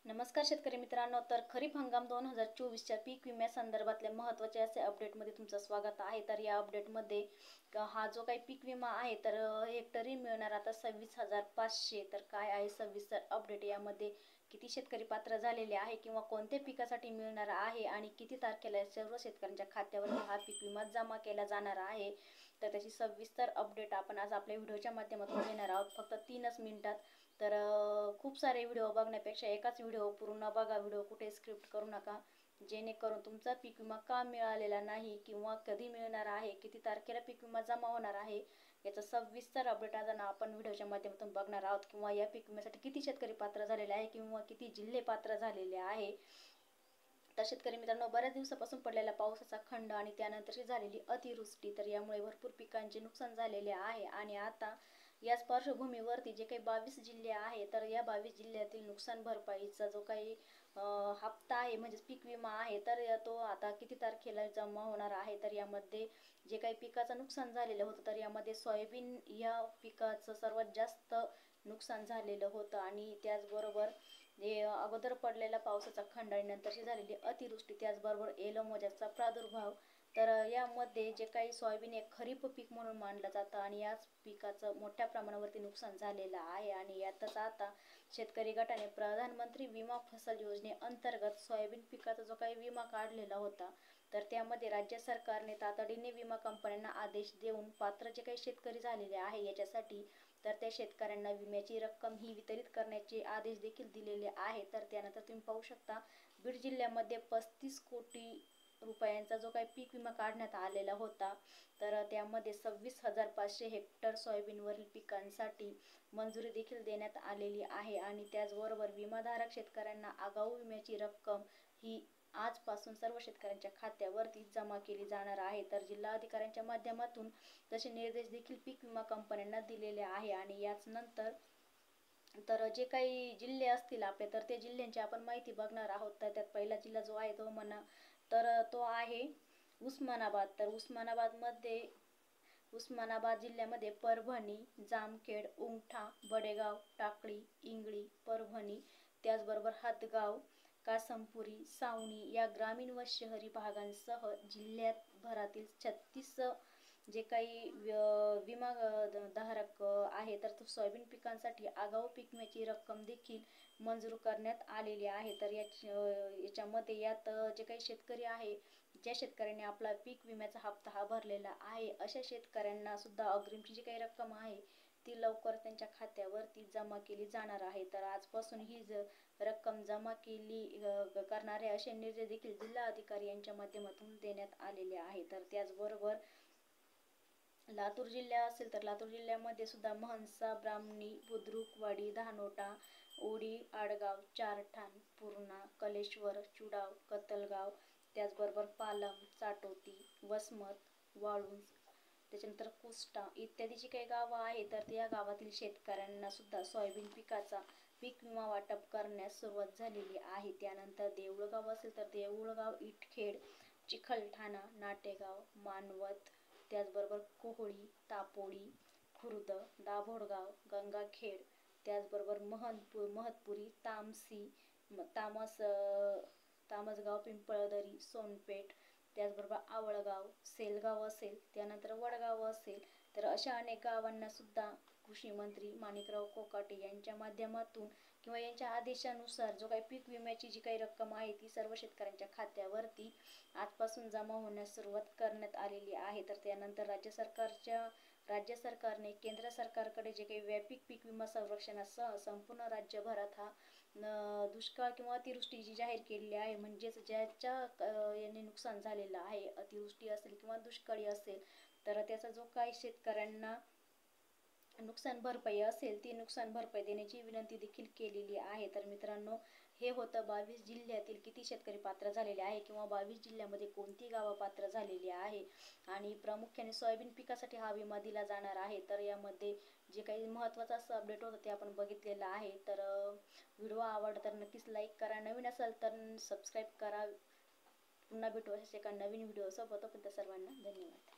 नमस्कार शेतकरी मित्रांनो, तर खरीप हंगाम 2024च्या पीक विम्यासंदर्भातल्या महत्त्वाचे असे अपडेटमध्ये तुमचं स्वागत आहे। तर या अपडेटमध्ये हा जो काही पीक विमा आहे तर हेक्टरी मिळणार आता 26,500। तर काय आहे सविस्तर अपडेट, यामध्ये किती शेतकरी पात्र झालेले आहे किंवा कोणत्या पिकासाठी मिळणार आहे आणि किती तारखेला सर्व शेतकऱ्यांच्या खात्यावर हा पीक विमा जमा केला जाणार आहे, तर त्याची सविस्तर अपडेट आपण आज आपल्या व्हिडिओच्या माध्यमातून घेणार आहोत, फक्त 3च मिनिटात। तर खूप सारे व्हिडिओ बघण्यापेक्षा एकाच व्हिडिओ पूर्ण बघा, व्हिडिओ कुठे स्क्रिप्ट करू नका, जेणेकरून तुमचा पीक विमा का मिळालेला नाही किंवा कधी मिळणार आहे, किती तारखेला पीक विमा जमा होणार आहे, याचा सविस्तर अपडेट आज आपण व्हिडिओच्या माध्यमातून बघणार आहोत। किंवा या पीक विम्यासाठी किती शेतकरी पात्र झालेले आहे किंवा किती जिल्हे पात्र झालेले आहे। तर शेतकरी मित्रांनो, बऱ्याच दिवसापासून पडलेला पावसाचा खंड आणि त्यानंतरची झालेली अतिवृष्टी, तर यामुळे भरपूर पिकांचे नुकसान झालेले आहे। आणि आता याच पार्श्वभूमीवरती जे काही 22 जिल्हे आहे, तर या 22 जिल्ह्यातील नुकसान भरपाईचा जो काही हप्ता आहे म्हणजे पीक विमा आहे, तर तो आता किती तारखेला जमा होणार आहे। तर यामध्ये जे काही पिकाचं नुकसान झालेलं होतं, तर यामध्ये सोयाबीन या पिकाचं सर्वात जास्त नुकसान झालेलं होतं। आणि त्याचबरोबर जे अगोदर पडलेला पावसाचा खंड आणि नंतरची झालेली अतिवृष्टी, त्याचबरोबर एलो मोजाचा प्रादुर्भाव, तर यामध्ये जे काही सोयाबीन एक खरीप पीक म्हणून मानलं जातं आणि याच पिकाचं मोठ्या प्रमाणावरती नुकसान झालेलं आहे। आणि यातच आता शेतकरी गटाने प्रधानमंत्री विमा फसल योजनेअंतर्गत सोयाबीन पिकाचा जो काही विमा काढलेला होता, तर त्यामध्ये राज्य सरकारने तातडीने विमा कंपन्यांना आदेश देऊन पात्र जे काही शेतकरी झालेले आहे याच्यासाठी, तर त्या शेतकऱ्यांना विम्याची रक्कम ही वितरित करण्याचे आदेश देखील दिलेले आहे। तर त्यानंतर तुम्ही पाहू शकता, बीड जिल्ह्यामध्ये 35 कोटी रुपयांचा जो काही पीक विमा काढण्यात आलेला होता, तर त्यामध्ये 26,500 हेक्टर सोयाबीनवरील पिकांसाठी मंजुरी देखील देण्यात आलेली आहे। आणि त्याचबरोबर विमाधारक शेतकऱ्यांना आगाऊ विम्याची रक्कम ही आजपासून सर्व शेतकऱ्यांच्या खात्यावरती जमा केली जाणार आहे। तर जिल्हा अधिकाऱ्यांच्या माध्यमातून तसे निर्देश देखील पीक विमा कंपन्यांना दिलेले आहे। आणि याच नंतर तर जे काही जिल्हे असतील आपले, तर ते जिल्ह्यांची आपण माहिती बघणार आहोत। तर त्यात पहिला जिल्हा जो आहे तो तर तो आहे उस्मानाबाद। तर उस्मानाबाद जिल्ह्यामध्ये परभणी, जामखेड, उमठा, बडेगाव, टाकळी, इंगळी, परभणी, त्याचबरोबर हदगाव, कासमपुरी, सावणी या ग्रामीण व शहरी भागांसह जिल्ह्यात भरातील 36 जे काही विमा धारक आहे, तर तो सोयाबीन पिकांसाठी आगाऊ पीक विम्याची रक्कम देखील मंजूर करण्यात आलेली आहे। तर याच्यामध्ये यात जे काही शेतकरी आहे, ज्या शेतकऱ्यांनी आपला पीक विम्याचा हप्ता हा भरलेला आहे, अशा शेतकऱ्यांना सुद्धा अग्रिमची जी काही रक्कम आहे ती लवकर त्यांच्या खात्यावरती जमा केली जाणार आहे। तर आजपासून ही रक्कम जमा केली करणारे असे निर्देश देखील जिल्हा अधिकारी यांच्या माध्यमातून देण्यात आलेले आहे। तर त्याचबरोबर लातूर जिल्हा असेल, तर लातूर जिल्ह्यामध्ये सुद्धा महनसा, ब्राह्मणी, बुद्रुकवाडी, धानोटा, ओढी, आडगाव, चारठाण, पूर्णा, कलेश्वर, चुडाव, कतलगाव, त्याचबरोबर पालम, चाटोती, वसमत, वाळुंज, त्याच्यानंतर कुष्टा इत्यादी जी काही गावं आहे, तर त्या गावातील शेतकऱ्यांना सुद्धा सोयाबीन पिकाचा पीक विमा वाटप करण्यास सुरुवात झालेली आहे। त्यानंतर देऊळगाव असेल, तर देऊळगाव, इटखेड, चिखलठाणा, नाटेगाव, मानवत, त्याचबरोबर कोहळी, तापोळी, खुर्द, दाभोळगाव, गंगाखेड, त्याचबरोबर महतपुरी, तामसी, तामसगाव, पिंपळदरी, सोनपेठ, त्याचबरोबर आवळगाव, सेलगाव असेल, त्यानंतर वडगाव असेल, तर अशा अनेक गावांना सुद्धा कृषी मंत्री माणिकराव कोकाटे यांच्या माध्यमातून किंवा यांच्या आदेशानुसार जो काही पीक विम्याची जी काही रक्कम आहे ती सर्व शेतकऱ्यांच्या खात्यावरती आजपासून जमा होण्यास सुरुवात करण्यात आलेली आहे। तर त्यानंतर राज्य सरकारने केंद्र सरकारकडे जे काही व्यापक पीक विमा संरक्षणासह संपूर्ण राज्यभरात हा दुष्काळ किंवा अतिवृष्टी जी जाहीर केलेली आहे, म्हणजेच ज्याच्या याने नुकसान झालेलं आहे, अतिवृष्टी असेल किंवा दुष्काळी असेल, तर त्याचा जो काही शेतकऱ्यांना नुकसान भरपाई असेल ती नुकसान भरपाई देण्याची विनंती देखील केलेली आहे। तर मित्रांनो, हे होतं 22 जिल्ह्यातील किती शेतकरी पात्र झालेले आहे किंवा 22 जिल्ह्यामध्ये कोणती गावं पात्र झालेली आहे आणि प्रामुख्याने सोयाबीन पिकासाठी हा विमा दिला जाणार आहे। तर यामध्ये जे काही महत्त्वाचं असं अपडेट होतं ते आपण बघितलेलं आहे। तर व्हिडिओ आवडला तर नक्कीच लाईक करा, नवीन असेल तर सबस्क्राईब करा। पुन्हा भेटू अशाच एका नवीन व्हिडिओ सोबत, पण सर्वांना धन्यवाद।